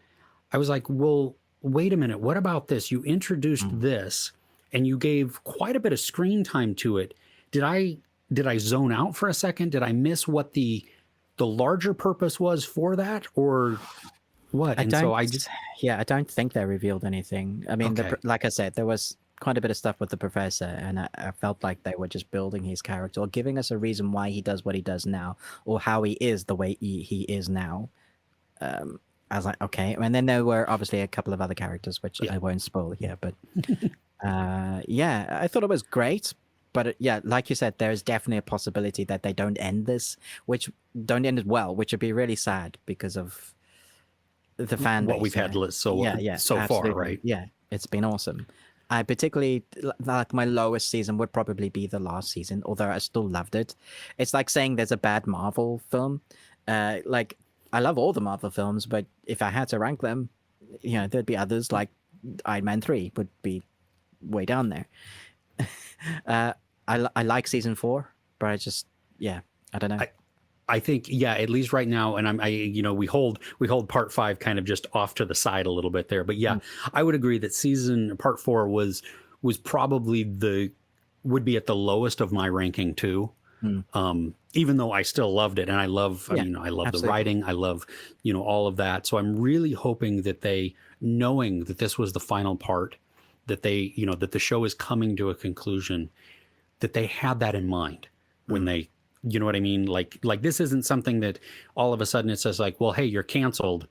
I was like, well, wait a minute, what about this? You introduced this, and you gave quite a bit of screen time to it. Did I zone out for a second? Did I miss what the larger purpose was for that, or what? I don't think they revealed anything. I mean, like I said, there was quite a bit of stuff with the professor, and I felt like they were just building his character, or giving us a reason why he does what he does now, or how he is the way he is now. I was like, okay. And then there were obviously a couple of other characters, which I won't spoil here, but I thought it was great. But like you said, there is definitely a possibility that they don't end this, don't end it well, which would be really sad because of the fan base. What we've had so far, right? Yeah, it's been awesome. I particularly, like, my lowest season would probably be the last season, although I still loved it. It's like saying there's a bad Marvel film. Like, I love all the Marvel films, but if I had to rank them, there'd be others, like Iron Man 3 would be way down there. I like season 4, but I don't know. I think, at least right now, and we hold part 5 kind of just off to the side a little bit there, but I would agree that part 4 was probably would be at the lowest of my ranking too. Even though I still loved it, and I love, I love the writing, I love, all of that. So I'm really hoping that they, knowing that this was the final part, that they, that the show is coming to a conclusion, that they had that in mind when they, you know what I mean? Like this isn't something that all of a sudden it says like, well, hey, you're canceled,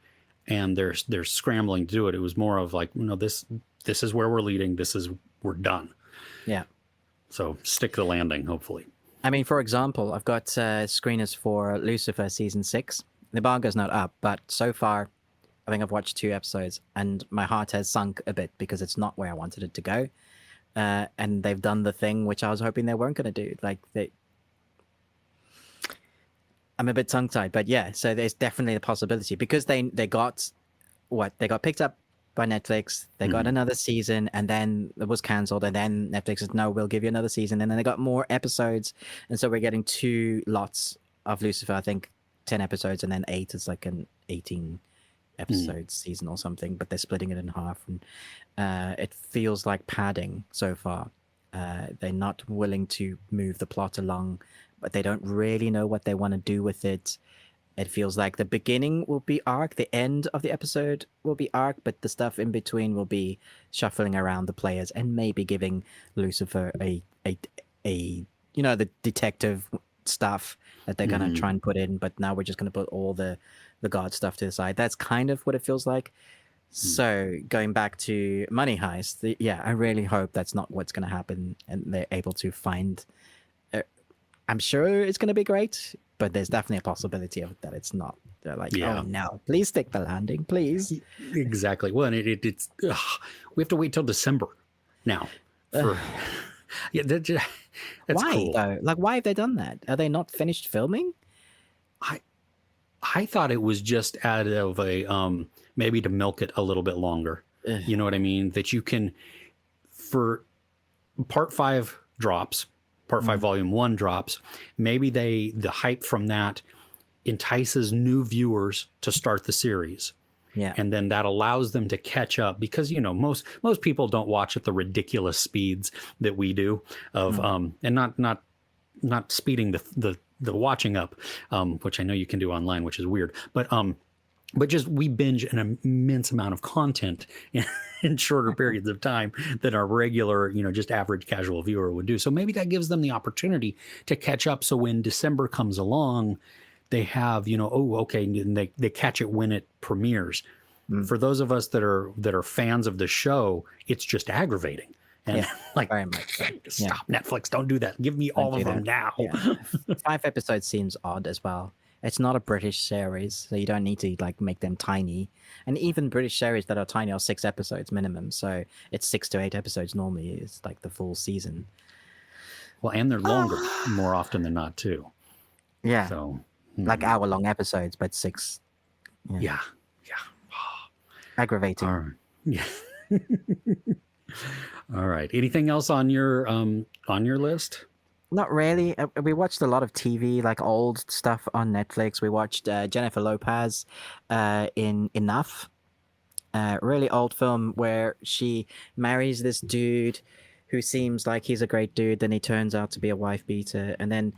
and they're scrambling to do it. It was more of like, this is where we're leading. We're done. Yeah. So stick the landing, hopefully. I mean, for example, I've got screeners for Lucifer season 6. The embargo's not up, but so far, I think I've watched 2 episodes, and my heart has sunk a bit because it's not where I wanted it to go. And they've done the thing which I was hoping they weren't going to do. Like, I'm a bit tongue-tied, but so there's definitely a possibility, because they got picked up by Netflix. They got another season, and then it was cancelled. And then Netflix said, "No, we'll give you another season." And then they got more episodes, and so we're getting 2 lots of Lucifer. I think 10 episodes, and then 8 is like an 18 episode season or something. But they're splitting it in half, and it feels like padding so far. They're not willing to move the plot along, but they don't really know what they want to do with it. It feels like the beginning will be arc, the end of the episode will be arc, but the stuff in between will be shuffling around the players and maybe giving Lucifer a the detective stuff that they're gonna try and put in. But now we're just gonna put all the god stuff to the side. That's kind of what it feels like. So going back to Money Heist, I really hope that's not what's gonna happen, and they're able to find. I'm sure it's gonna be great, but there's definitely a possibility of that it's not. They're like, oh no, please stick the landing, please. Exactly. Well, and it's we have to wait till December now. For, that's why cool. though? Like, why have they done that? Are they not finished filming? I thought it was just out of a maybe to milk it a little bit longer. You know what I mean? That you can, for part 5 drops. Part 5 volume 1 drops, maybe the hype from that entices new viewers to start the series. Yeah. And then that allows them to catch up, because most people don't watch at the ridiculous speeds that we do of and not speeding the watching up, which I know you can do online, which is weird, but just we binge an immense amount of content in shorter periods of time than our regular, just average casual viewer would do. So maybe that gives them the opportunity to catch up. So when December comes along, they have, and they catch it when it premieres. For those of us that are fans of the show, it's just aggravating. And very much so. Stop, Netflix, don't do that. Give me all of them now. 5 episodes seems odd as well. It's not a British series, so you don't need to make them tiny. And even British series that are tiny are 6 episodes minimum. So it's 6 to 8 episodes normally is like the full season. Well, and they're longer more often than not too. Yeah. So like hour-long episodes, but 6. Yeah. Aggravating. All right. Yeah. All right. Anything else on your list? Not really. We watched a lot of TV, like old stuff on Netflix. We watched Jennifer Lopez in Enough, really old film where she marries this dude who seems like he's a great dude. Then he turns out to be a wife beater. And then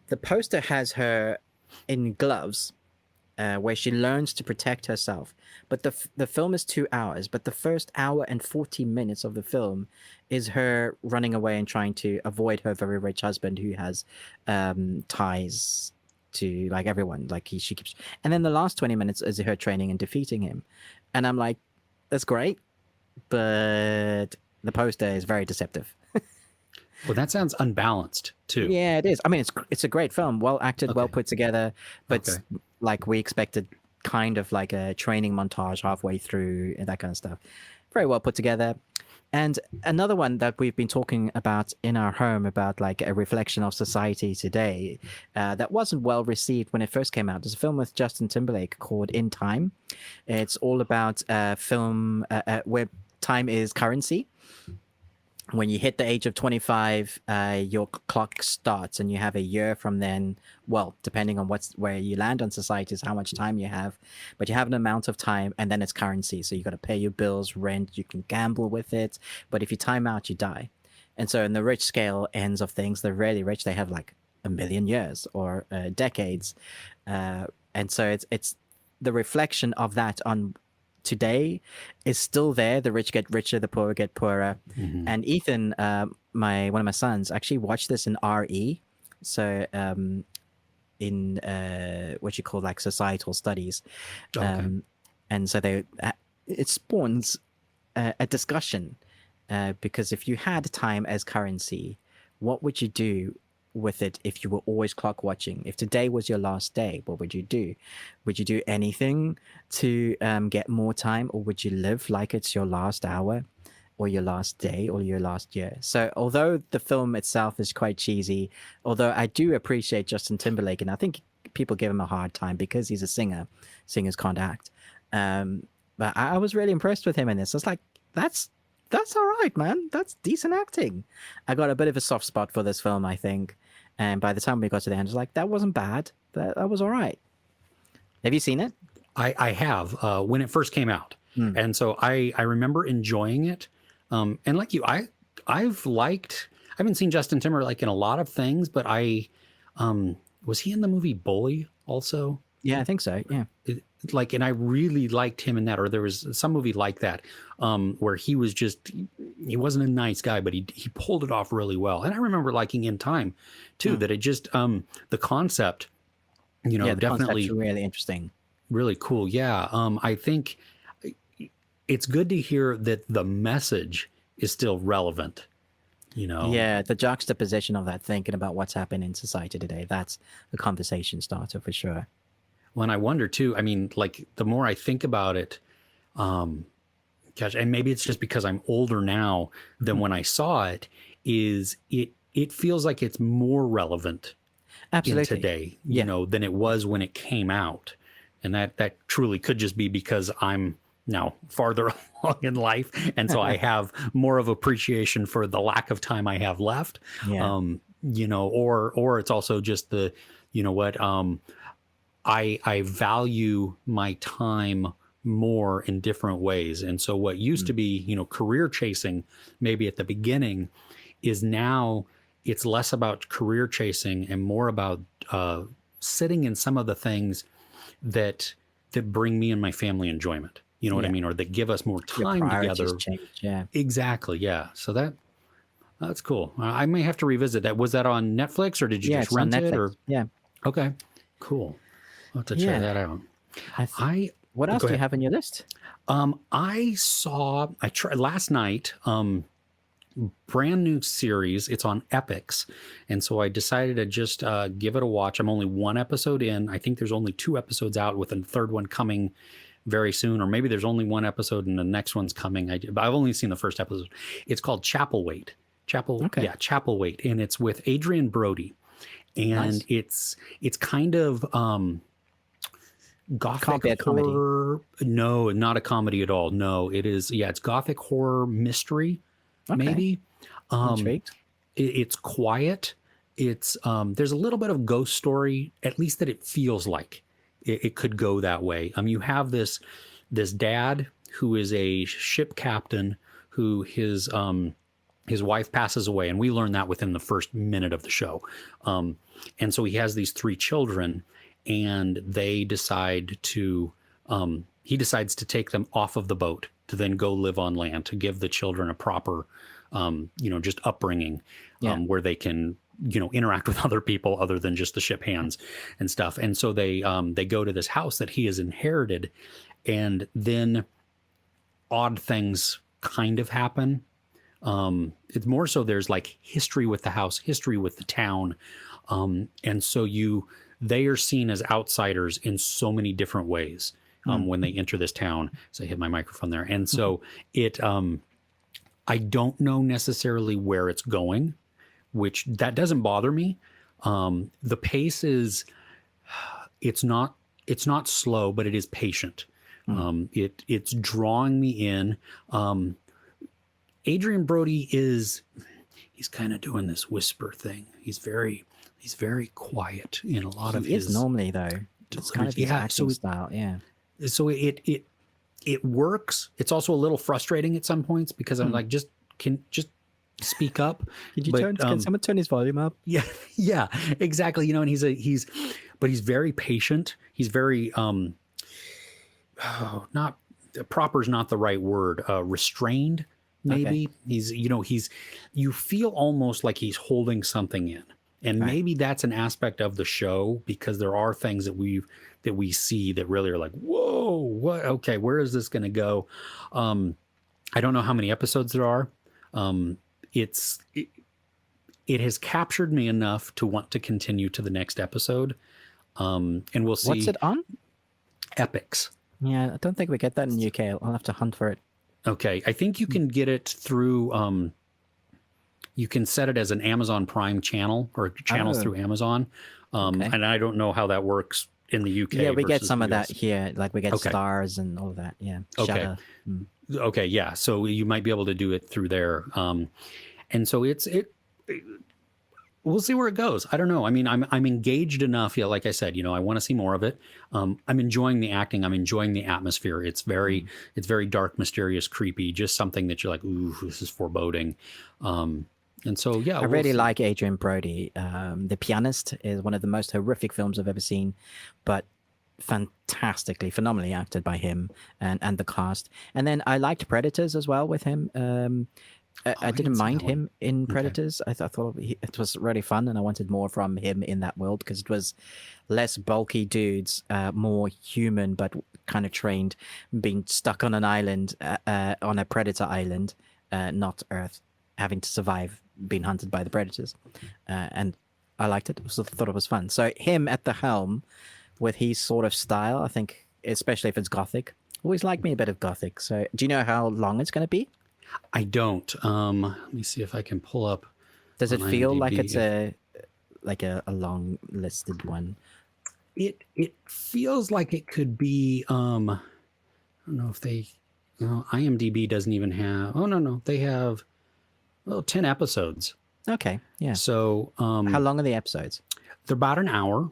the poster has her in gloves where she learns to protect herself. But the film is 2 hours, but the first hour and 40 minutes of the film is her running away and trying to avoid her very rich husband who has ties to everyone. She keeps, and then the last 20 minutes is her training and defeating him. And I'm like, that's great, but the poster is very deceptive. Well, that sounds unbalanced too. Yeah, it is. I mean, it's a great film, well acted, well put together, but we expected kind of like a training montage halfway through and that kind of stuff. Very well put together. And another one that we've been talking about in our home about a reflection of society today that wasn't well received when it first came out. There's a film with Justin Timberlake called In Time. It's all about film where time is currency. When you hit the age of 25, your clock starts and you have a year from then. Well, depending on where you land on society is how much time you have, but you have an amount of time and then it's currency. So you got to pay your bills, rent, you can gamble with it. But if you time out, you die. And so in the rich scale ends of things, the really rich, they have a million years or decades. And so it's the reflection of that on today is still there. The rich get richer, the poor get poorer. And Ethan, one of my sons, actually watched this in RE, so in what you call societal studies. And so it spawns a discussion because if you had time as currency, what would you do with it if you were always clock watching? If today was your last day, what would you do? Would you do anything to get more time, or would you live like it's your last hour or your last day or your last year? So although the film itself is quite cheesy, although I do appreciate Justin Timberlake, and I think people give him a hard time because he's a singer, singers can't act, but But I was really impressed with him in this. I was like, that's all right, man. That's decent acting. I got a bit of a soft spot for this film, I think. And by the time we got to the end, I was like, that wasn't bad. That was all right. Have you seen it? I have when it first came out, and so I remember enjoying it. And like you, I haven't seen Justin Timberlake in a lot of things, but was he in the movie Bully also? Yeah, I think so. Yeah. And I really liked him in that, or there was some movie like that, where he wasn't a nice guy, but he pulled it off really well. And I remember liking In Time too, that it just, the concept, The definitely concept's really interesting. really cool. Yeah. I think it's good to hear that the message is still relevant, Yeah, the juxtaposition of that, thinking about what's happening in society today, that's a conversation starter for sure. When I wonder too, I mean, like the more I think about it, gosh, and maybe it's just because I'm older now than when I saw it, it feels like it's more relevant Absolutely. in today, than it was when it came out. And that truly could just be because I'm now farther along in life. And so I have more of appreciation for the lack of time I have left. Yeah. Or it's also just the, I value my time more in different ways. And so what used to be, career chasing maybe at the beginning is now it's less about career chasing and more about sitting in some of the things that bring me and my family enjoyment. You know what I mean? Or that give us more time together. Change, yeah. Exactly. Yeah. So that's cool. I may have to revisit that. Was that on Netflix or did you just rent it? Or yeah. Okay. Cool. I'll have to check that out. What else do you have on your list? I tried last night, brand new series. It's on Epix. And so I decided to just give it a watch. I'm only one episode in. I think there's only 2 episodes out with a third one coming very soon. Or maybe there's only 1 episode and the next one's coming. I've only seen the first episode. It's called Chapelwaite. Chapelwaite. And it's with Adrian Brody. And it's kind of gothic horror. No, not a comedy at all. No, it is. Yeah, it's gothic horror mystery. Maybe. Intrigued. It's quiet. It's there's a little bit of ghost story, at least that it feels like it could go that way. You have this dad who is a ship captain who his wife passes away, and we learn that within the first minute of the show. And so he has these 3 children, and they decide to he decides to take them off of the boat to then go live on land, to give the children a proper just upbringing, where they can interact with other people other than just the ship hands and stuff. And so they go to this house that he has inherited, and then odd things kind of happen. It's more so there's like history with the house, history with the town. And so they are seen as outsiders in so many different ways when they enter this town. So I hit my microphone there. And so I don't know necessarily where it's going, which that doesn't bother me. The pace is, it's not slow, but it is patient. It's drawing me in. Adrian Brody he's kind of doing this whisper thing. He's very quiet in a lot of his. He is normally though. It's kind of his acting style. Yeah. So it works. It's also a little frustrating at some points because I'm like, just speak up. Can someone turn his volume up? Yeah, exactly. And he's very patient. He's very not proper is not the right word. Restrained. Maybe you feel almost like he's holding something in. And maybe that's an aspect of the show because there are things that we see that really are like, whoa, what? Okay, where is this going to go? I don't know how many episodes there are. It has captured me enough to want to continue to the next episode. And we'll see. What's it on? Epix. Yeah, I don't think we get that in the UK. I'll have to hunt for it. Okay, I think you can get it through. You can set it as an Amazon Prime channel or channels through Amazon. And I don't know how that works in the UK. Yeah, we get versus some the of that US. here. Like we get Okay. stars and all of that. Yeah. Okay. Shutter. Mm. Okay, yeah. So you might be able to do it through there. And so we'll see where it goes. I don't know. I mean, I'm engaged enough. Yeah, like I said, I want to see more of it. I'm enjoying the acting. I'm enjoying the atmosphere. It's very dark, mysterious, creepy. Just something that you're like, ooh, this is foreboding. And so yeah, I really like Adrian Brody. The Pianist is one of the most horrific films I've ever seen, but phenomenally acted by him and the cast. And then I liked Predators as well with him. I didn't mind him in Predators. I thought it was really fun, and I wanted more from him in that world because it was less bulky dudes, more human, but kind of trained, being stuck on an island, on a predator island, not Earth, having to survive being hunted by the predators. And I liked it. Thought it was fun. So him at the helm with his sort of style, I think, especially if it's gothic. Always like me a bit of gothic. So do you know how long it's going to be? I don't. Let me see if I can pull up. Does it on feel like IMDb. it's a long listed one? It feels like it could be. I don't know if they. No, IMDb doesn't even have. Oh no, they have. 10 episodes. Okay, yeah. So how long are the episodes? they're about an hour.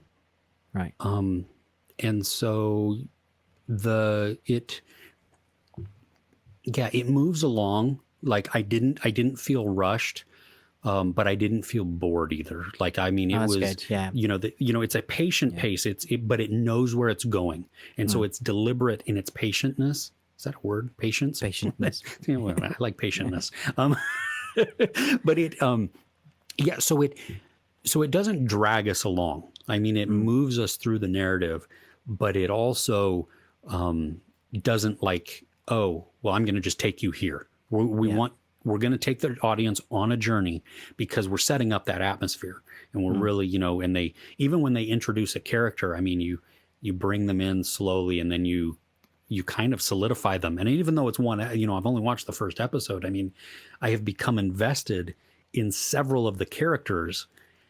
Right. And so it moves along. Like I didn't feel rushed, but I didn't feel bored either. Like, I mean, it was, good. Yeah. It's a patient pace. But it knows where it's going. And so it's deliberate in its patientness. Is that a word? Patience? Patientness. I like patientness. But so it doesn't drag us along. I mean, it moves us through the narrative, but it also doesn't like, oh, well, I'm going to just take you here. We're going to take the audience on a journey because we're setting up that atmosphere, and we're really, and they, even when they introduce a character, I mean, you bring them in slowly, and then you kind of solidify them. And even though it's one, I've only watched the first episode. I mean, I have become invested in several of the characters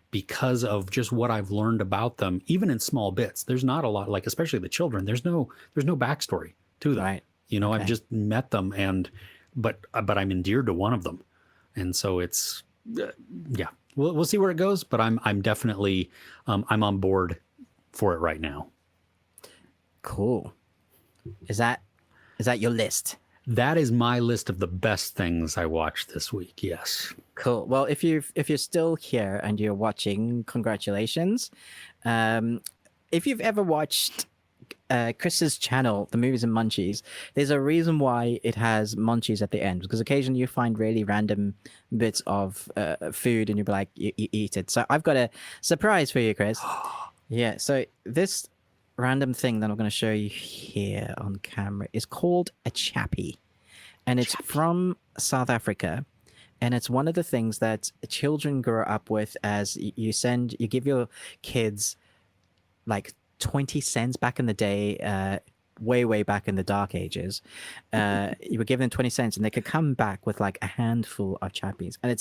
because of just what I've learned about them, even in small bits. There's not a lot, like, especially the children, there's no backstory to them. Right. I've just met them, but I'm endeared to one of them. And so it's, we'll see where it goes, but I'm definitely, I'm on board for it right now. Cool. Is that your list? That is my list of the best things I watched this week. Yes. Cool. Well, if you're still here and you're watching, congratulations. If you've ever watched Chris's channel, The Movies and Munchies, there's a reason why it has Munchies at the end, because occasionally you find really random bits of food and you'll be like, you eat it. So I've got a surprise for you, Chris. Yeah. So this random thing that I'm going to show you here on camera is called a chappie, and it's from South Africa, and it's one of the things that children grow up with. As you give your kids like 20 cents back in the day, way back in the dark ages. You would give them 20 cents and they could come back with like a handful of chappies, and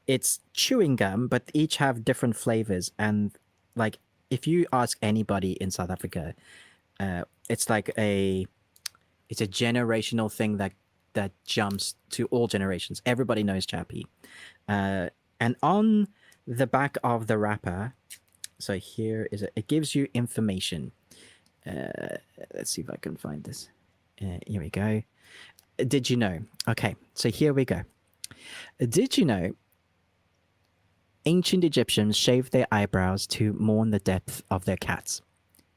it's chewing gum, but each have different flavors. And like, if you ask anybody in South Africa, it's like it's a generational thing that jumps to all generations. Everybody knows chappie. And on the back of the wrapper, so here is it gives you information. Let's see if I can find this. Here we go. Did you know? Okay, so here we go. Did you know ancient Egyptians shaved their eyebrows to mourn the death of their cats?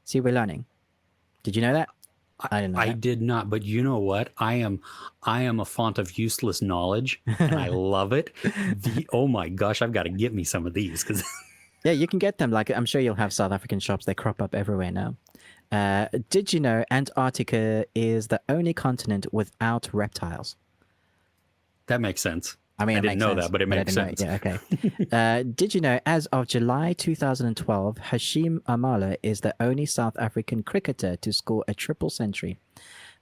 See, we're learning. Did you know that? I didn't know I that. did not, but you know what? I am a font of useless knowledge, and I love it. Oh my gosh, I've got to get me some of these because Yeah, you can get them. Like, I'm sure you'll have South African shops. They crop up everywhere now. Did you know Antarctica is the only continent without reptiles? that makes sense. I mean, I it didn't makes know sense, that, but it I makes didn't know sense. it. Yeah, okay. Did you know, as of July 2012, Hashim Amala is the only South African cricketer to score a triple century?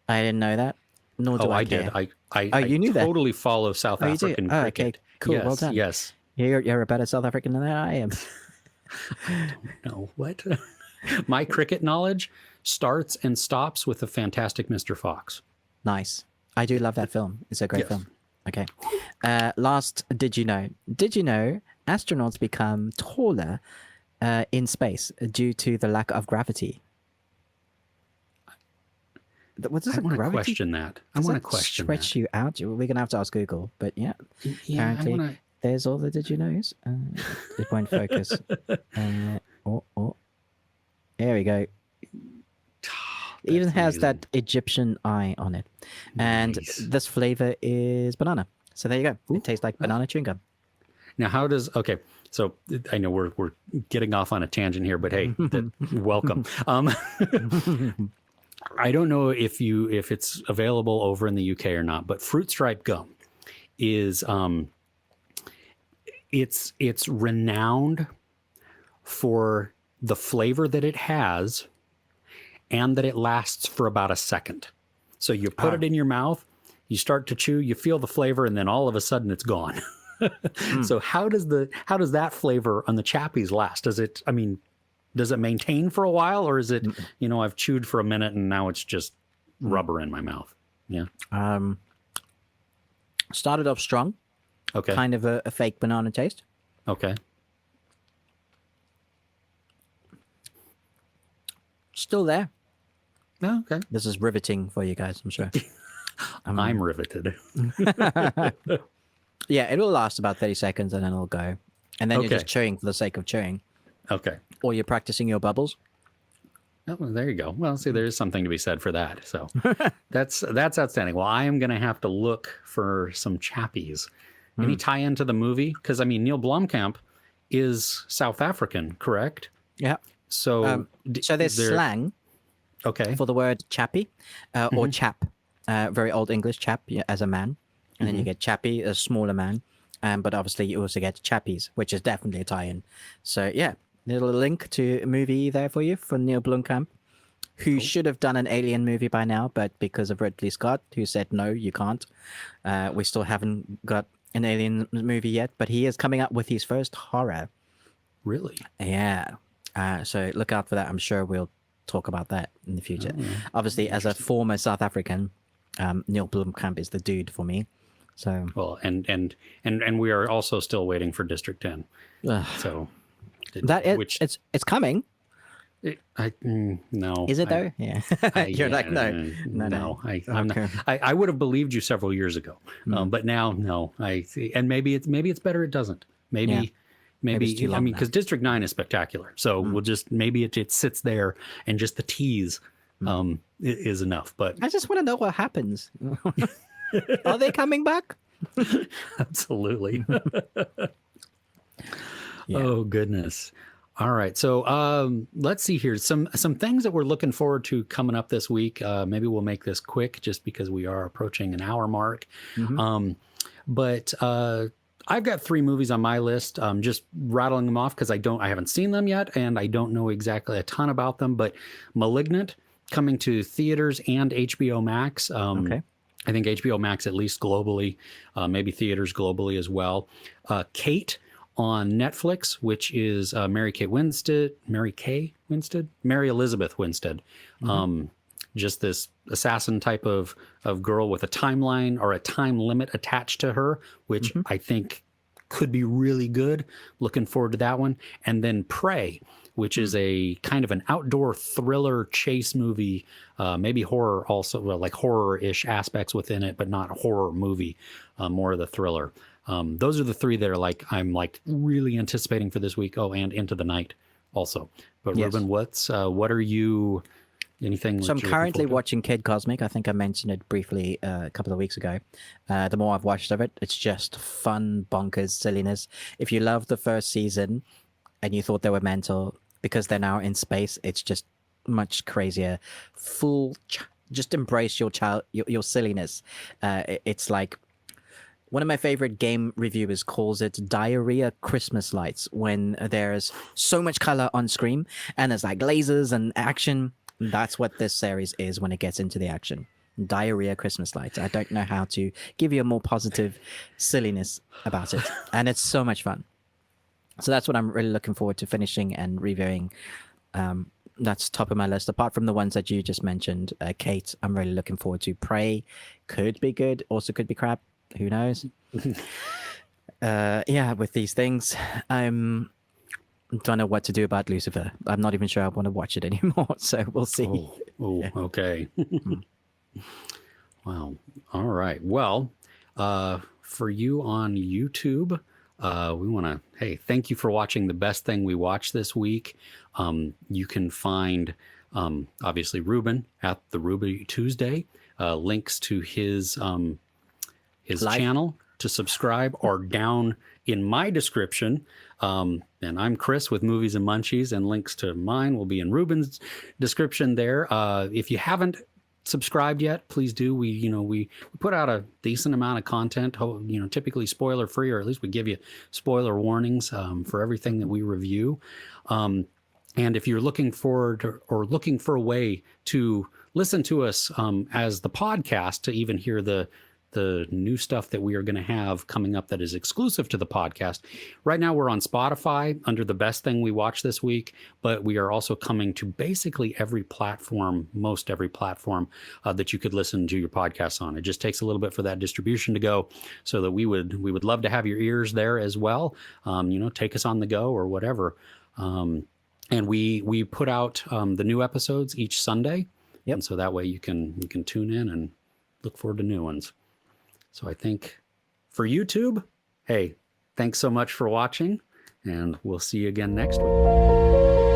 I didn't know that, nor do Oh, I I care. did. I you knew that? totally follow South Oh, you do? African Oh, cricket. okay, cool, Yes, well done. yes. You're a better South African than I am. No, what? My cricket knowledge starts and stops with the Fantastic Mr. Fox. Nice. I do love that film. It's a great Yes. film. Okay. Last, did you know? Did you know astronauts become taller in space due to the lack of gravity? What does I want to gravity question that. I does want to that question stretch that. you out? We're gonna have to ask Google, but yeah. Yeah, I Apparently, want there's all the did you knows. It won't focus. There we go. It even has that Egyptian eye on it. And Nice. this flavor is banana. So there you go. It tastes like banana chewing gum. Now, how does so I know we're getting off on a tangent here, but hey, welcome. I don't know if it's available over in the UK or not, but Fruit Stripe gum is it's renowned for the flavor that it has and that it lasts for about a second. So you put it in your mouth, you start to chew, you feel the flavor, and then all of a sudden it's gone. So how does that flavor on the Chappies last? Does it maintain for a while, or is it, I've chewed for a minute and now it's just rubber in my mouth? Yeah. Started off strong. Okay. Kind of a fake banana taste. Okay. Still there. Oh, okay. This is riveting for you guys, I'm sure. I'm riveted. Yeah, it will last about 30 seconds and then it'll go. And then you're Okay. just chewing for the sake of chewing. Okay. Or you're practicing your bubbles. Oh, well, there you go. Well, see, there is something to be said for that. So that's outstanding. Well, I am going to have to look for some Chappies. Any tie into the movie? Because, Neill Blomkamp is South African, correct? Yeah. So, So there's slang Okay. for the word chappy or chap. Very old English chap as a man. And then you get chappy, a smaller man. But obviously you also get chappies, which is definitely a tie-in. So yeah, little link to a movie there for you from Neill Blomkamp, who should have done an Alien movie by now, but because of Ridley Scott, who said no, you can't. We still haven't got an Alien movie yet, but he is coming up with his first horror. Really? Yeah. So look out for that. I'm sure we'll talk about that in the future. Obviously, as a former South African, Neill Blomkamp is the dude for me. So Well, and we are also still waiting for District 10. So it's coming. No. Is it though? Yeah. You're like no. I'm not. I would have believed you several years ago, but now no. And maybe it's better it doesn't. Maybe it's too long now. because District 9 is spectacular. So we'll just maybe it sits there and just the tease is enough. But I just want to know what happens. Are they coming back? absolutely. Yeah. Oh goodness. All right. So let's see here. Some things that we're looking forward to coming up this week. Maybe we'll make this quick just because we are approaching an hour mark. But I've got 3 movies on my list. Just rattling them off because I haven't seen them yet and I don't know exactly a ton about them. But Malignant coming to theaters and HBO Max. Okay. I think HBO Max, at least globally, maybe theaters globally as well. Kate on Netflix, which is Mary Elizabeth Winstead. Just this assassin type of girl with a timeline or a time limit attached to her, which I think could be really good. Looking forward to that one. And then Prey, which is a kind of an outdoor thriller chase movie, maybe horror also, well, like horror-ish aspects within it, but not a horror movie, more of the thriller. Those are the 3 that are I'm really anticipating for this week. Oh, and Into the Night also. But Yes. Ruben, what are you, anything? So I'm that you're currently looking forward watching Kid Cosmic. I think I mentioned it briefly a couple of weeks ago. The more I've watched of it, it's just fun, bonkers silliness. If you love the first season and you thought they were mental, because they're now in space, it's just much crazier. Just embrace your silliness. It's like one of my favorite game reviewers calls it diarrhea Christmas lights, when there's so much color on screen and there's like lasers and action. That's what this series is when it gets into the action. Diarrhea Christmas lights. I don't know how to give you a more positive silliness about it. And it's so much fun. So that's what I'm really looking forward to finishing and reviewing. that's top of my list. Apart from the ones that you just mentioned, Kate, I'm really looking forward to. Prey could be good, also could be crap. Who knows? Yeah, with these things, I'm don't know what to do about Lucifer. I'm not even sure I want to watch it anymore. So we'll see. Yeah. Okay. Wow. All right. Well, for you on YouTube, we want to, hey, thank you for watching the best thing we watched this week. You can find, obviously, Ruben at the Ruby Tuesday. Links to his channel to subscribe are down in my description. And I'm Chris with Movies and Munchies, and links to mine will be in Ruben's description there. If you haven't subscribed yet, please do. We put out a decent amount of content, typically spoiler free, or at least we give you spoiler warnings for everything that we review. And if you're looking for a way to listen to us as the podcast, to even hear the new stuff that we are going to have coming up that is exclusive to the podcast. Right now we're on Spotify under the best thing we watched this week, but we are also coming to basically every platform, most every platform that you could listen to your podcasts on. It just takes a little bit for that distribution to go, so that we would love to have your ears there as well. Take us on the go or whatever. And we put out the new episodes each Sunday. Yep. And so that way you can tune in and look forward to new ones. So I think for YouTube, hey, thanks so much for watching, and we'll see you again next week.